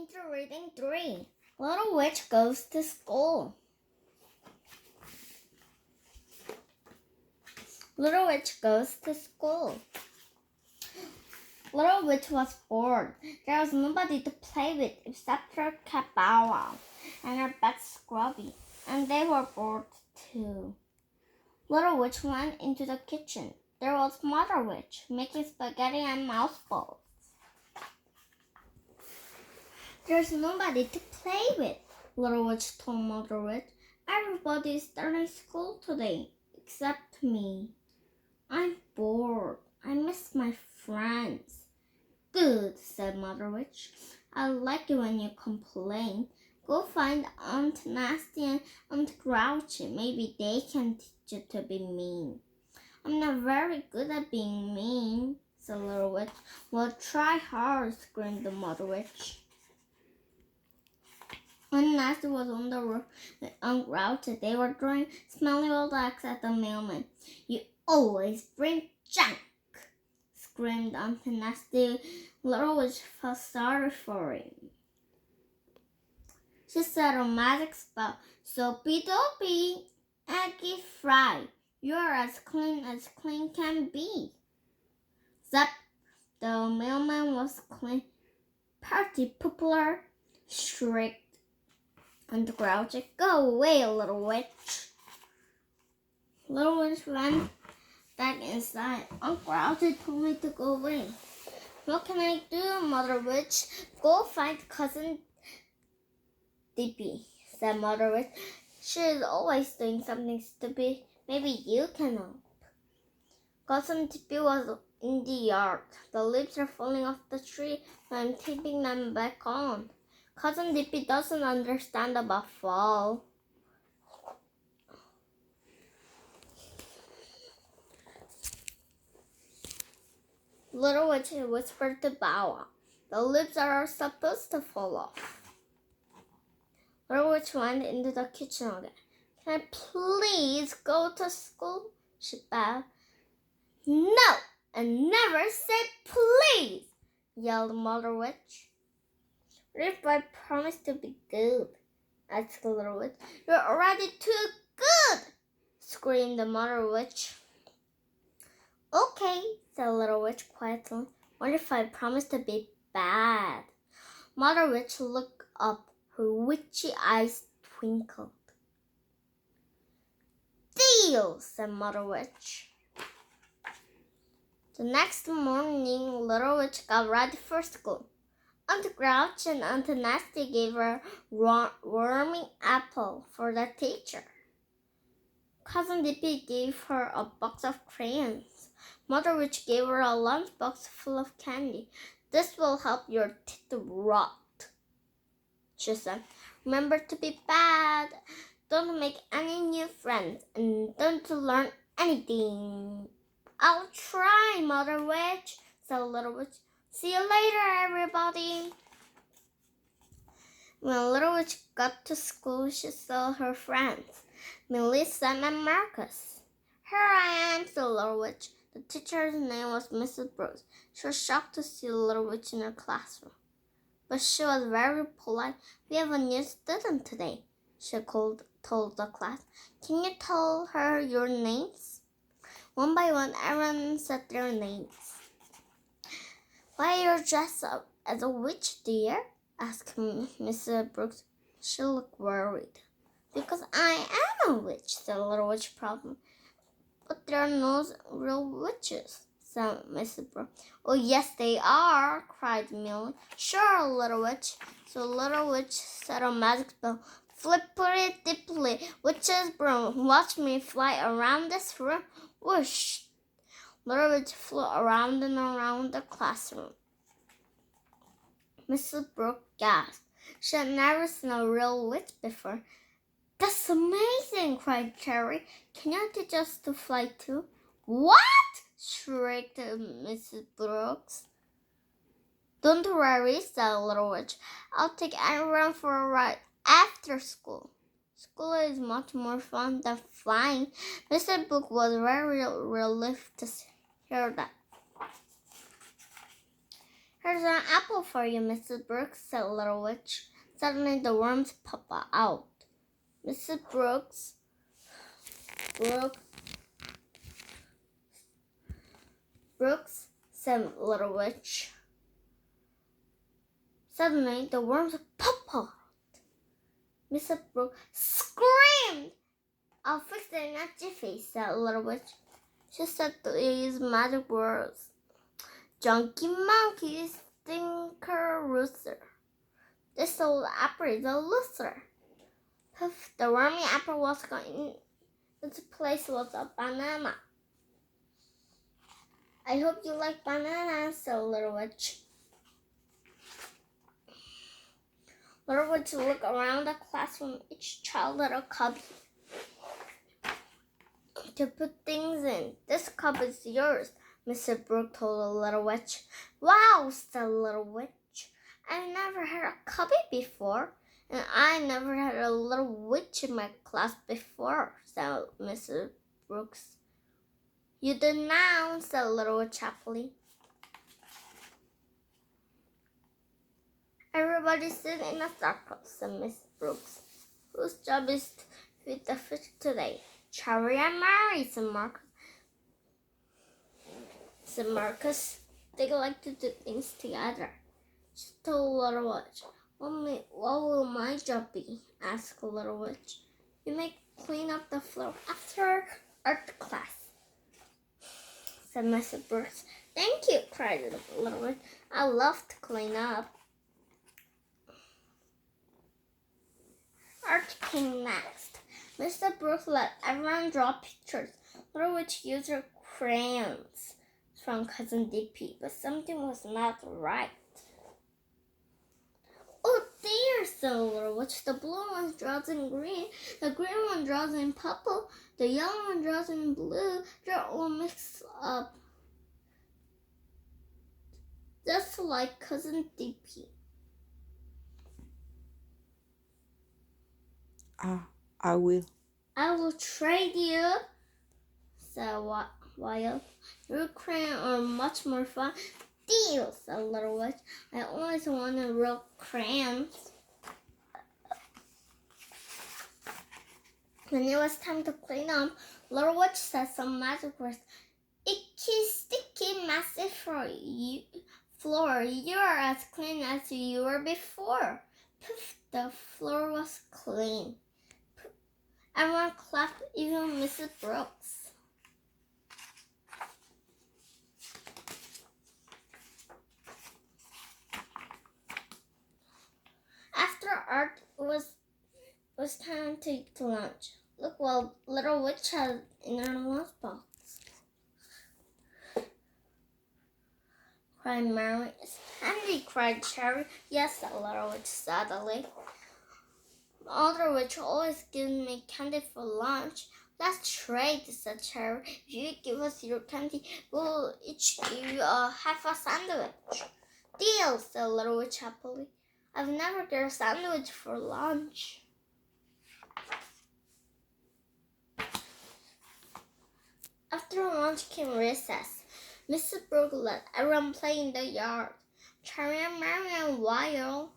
into reading 3. Little Witch Goes to School. Little Witch Goes to School. Little Witch was bored. There was nobody to play with except her cat Bow Wow and her pet Scrubby, and they were bored too. Little Witch went into the kitchen. There was Mother Witch making spaghetti and mouse balls. There's nobody to play with, Little Witch told Mother Witch. Everybody is starting school today, except me. I'm bored. I miss my friends. Good, said Mother Witch. I like it when you complain. Go find Aunt Nasty and Aunt Grouchy. Maybe they can teach you to be mean. I'm not very good at being mean, said Little Witch. Well, try hard, screamed the Mother Witch. When Nasty was on the roof with Aunt Grouchy, they were throwing smelly old eggs at the mailman. You always bring junk, screamed Aunt Nasty. Little Witch felt sorry for him. She said a magic spell. Soapy dopey, eggy fry. You're as clean can be. Zap! The mailman was clean. Party popular, shrieked Aunt Grouchy. Go away, Little Witch. Little Witch ran back inside. Aunt Grouchy told me to go away. What can I do, Mother Witch? Go find Cousin Dippy, said Mother Witch. She is always doing something stupid. Maybe you can help. Cousin Dippy was in the yard. The leaves are falling off the tree, and I'm taping them back on. Cousin Dippy doesn't understand about fall. Little Witch whispered to Bow Wow. The leaves are supposed to fall off. Little Witch went into the kitchen again. Can I please go to school? She bowed. No, and never say please, yelled Mother Witch. What if I promise to be good? Asked the Little Witch. You're already too good, screamed the Mother Witch. Okay, said Little Witch quietly. What if I promise to be bad? Mother Witch looked up. Her witchy eyes twinkled. Deal, said Mother Witch. The next morning, Little Witch got ready for school. Aunt Grouch and Aunt Nasty gave her wormy apple for the teacher. Cousin Dippy gave her a box of crayons. Mother Witch gave her a lunchbox full of candy. This will help your teeth rot, she said. Remember to be bad. Don't make any new friends, and don't learn anything. I'll try, Mother Witch, said Little Witch. See you later, everybody. When Little Witch got to school, she saw her friends, Millie, Sam, and Marcus. Here I am, said Little Witch. The teacher's name was Mrs. Brooks. She was shocked to see Little Witch in her classroom, but she was very polite. We have a new student today, she told the class. Can you tell her your names? One by one, everyone said their names. Why are you dressed up as a witch, dear? Asked Mrs. Brooks. She looked worried. Because I am a witch, said Little Witch proudly. But there are no real witches, said Mrs. Brooks. Oh, yes, they are, cried Millie. Sure, Little Witch. So Little Witch said a magic spell. Flippity-dippity, witch's broom. Watch me fly around this room. Whoosh! Little Witch flew around and around the classroom. Mrs. Brooks gasped. She had never seen a real witch before. That's amazing, cried Cherry. Can you teach us to fly too? What? Shrieked Mrs. Brooks. Don't worry, said Little Witch. I'll take everyone for a ride after school. School is much more fun than flying. Mrs. Brooks was very relieved to hear that. Here's an apple for you, Mrs. Brooks, said Little Witch. Suddenly the worms popped out. Mrs. Brooks said Little Witch. Suddenly the worms popped out. Mrs. Brooks screamed. I'll fix it in a jiffy, said Little Witch. She said these magic words. Junky monkey, stinker rooster. This old apple is a loser. Poof, the wormy apple was gone. Its place was a banana. I hope you like bananas, said Little Witch. Little Witch looked around the classroom, each child had a cubby to put things in. This cup is yours, Mr. Brooke told the Little Witch. Wow, said Little Witch. I've never had a cubby before, and I never had a little witch in my class before, said Mrs. Brooks. You do now, said Little Witch happily. Everybody sit in a circle, said Miss Brooks. Whose job is to feed the fish today? Cherry and Mary, said Marcus. They like to do things together. She told Little Witch. What will my job be? Asked Little Witch. You may clean up the floor after art class, said Mrs. Brooks. Thank you, cried Little Witch. I love to clean up. Art came next. Mr. Brooks let everyone draw pictures. Little Witch used her crayons from Cousin Dippy, but something was not right. Oh dear, said Little Witch. The blue one draws in green, the green one draws in purple, the yellow one draws in blue. They're all mixed up, just like Cousin Dippy. I will. I will trade you, said Wild. Your crayons are much more fun. Deal, said Little Witch. I always wanted real crayons. When it was time to clean up, Little Witch said some magic words. Icky, sticky, messy floor. You are as clean as you were before. Poof, the floor was clean. Poof. Everyone clapped, even Mrs. Brooks. After art, it was time to eat lunch. Look what Little Witch had in her lunchbox, cried Mary. It's candy, cried Cherry. Yes, said Little Witch sadly. Mother Witch always gives me candy for lunch. Let's trade, said Cherry. If you give us your candy, we'll each give you half a sandwich. Deal, said Little Witch happily. I've never got a sandwich for lunch. After lunch came recess. Mrs. Brooks let everyone play in the yard. Cherry and Mary and Waddle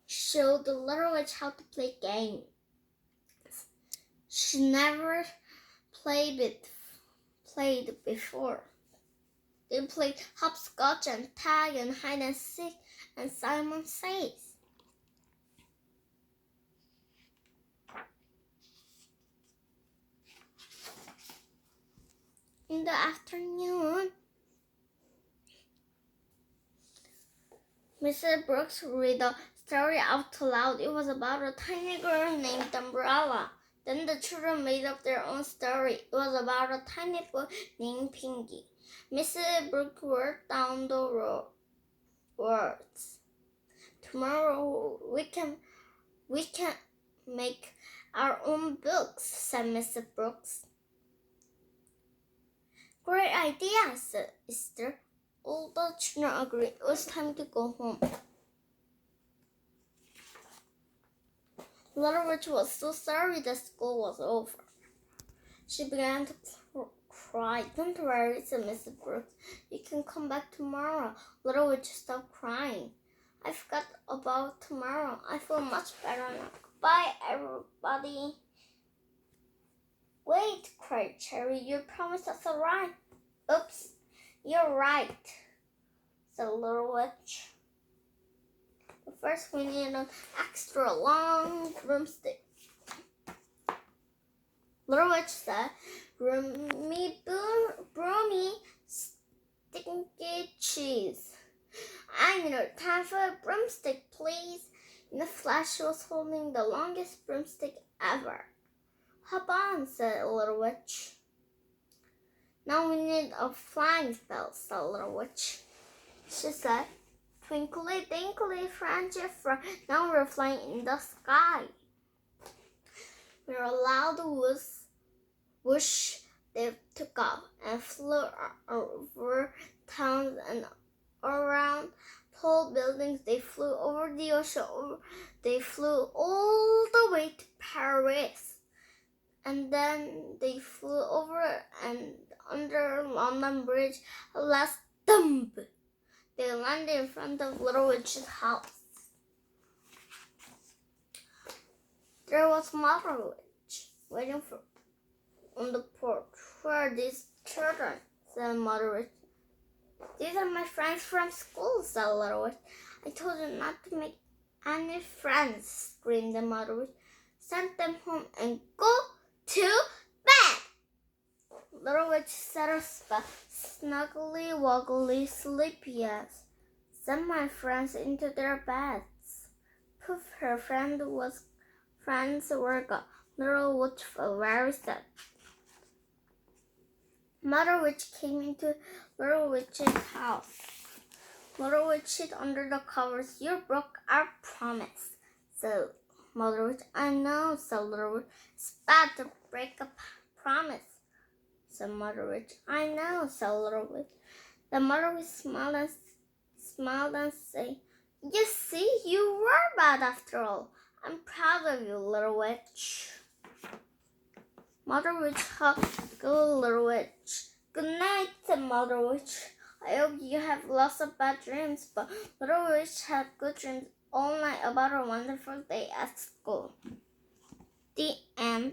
showed the Little Witch how to play games. She never played before. They played hopscotch and tag and hide and seek and Simon Says. In the afternoon, Mrs. Brooks read a story out loud. It was about a tiny girl named Umbrella. Then the children made up their own story. It was about a tiny boy named Pinky. Mrs. Brooks wrote down the words. Tomorrow we can make our own books, said Mrs. Brooks. Great idea, said Esther. All the children agreed. It was time to go home. Little Witch was so sorry that school was over. She began to cried. "Don't worry," said Mrs. Brooks. "You can come back tomorrow." Little Witch stopped crying. "I forgot about tomorrow. I feel much better now. Goodbye, everybody." "Wait," cried Cherry. "You promised us a ride." "Oops, you're right," said Little Witch. "But first we need an extra long broomstick." Little Witch said, "Broomy, stinky cheese. I need a time for a broomstick, please." In the flash, she was holding the longest broomstick ever. "Hop on," said Little Witch. "Now we need a flying spell," said Little Witch. She said, "Twinkly, twinkly, friendship, now we're flying in the sky." With a loud whoosh, they took off and flew over towns and around tall buildings. They flew over the ocean. They flew all the way to Paris. And then they flew over and under London Bridge. At last, thump! They landed in front of Little Witch's house. There was Mother Witch waiting on the porch. "Who are these children?" said Mother Witch. "These are my friends from school," said Little Witch. "I told you not to make any friends," screamed the Mother Witch. "Send them home and go to bed." Little Witch said her spell, snuggly, woggly, sleepy as. "Send my friends into their beds." Poof, her friends were gone. Little Witch felt very sad. Mother Witch came into Little Witch's house. Little Witch hid under the covers. "You broke our promise," said Mother Witch. "I know," said Little Witch. "It's bad to break a promise," said Mother Witch. "I know," said Little Witch. The Mother Witch smiled and said, "You see, you were bad after all. I'm proud of you, Little Witch." Mother Witch hugged Little Witch. "Good night," said Mother Witch. "I hope you have lots of bad dreams." But Little Witch had good dreams all night about a wonderful day at school. The end.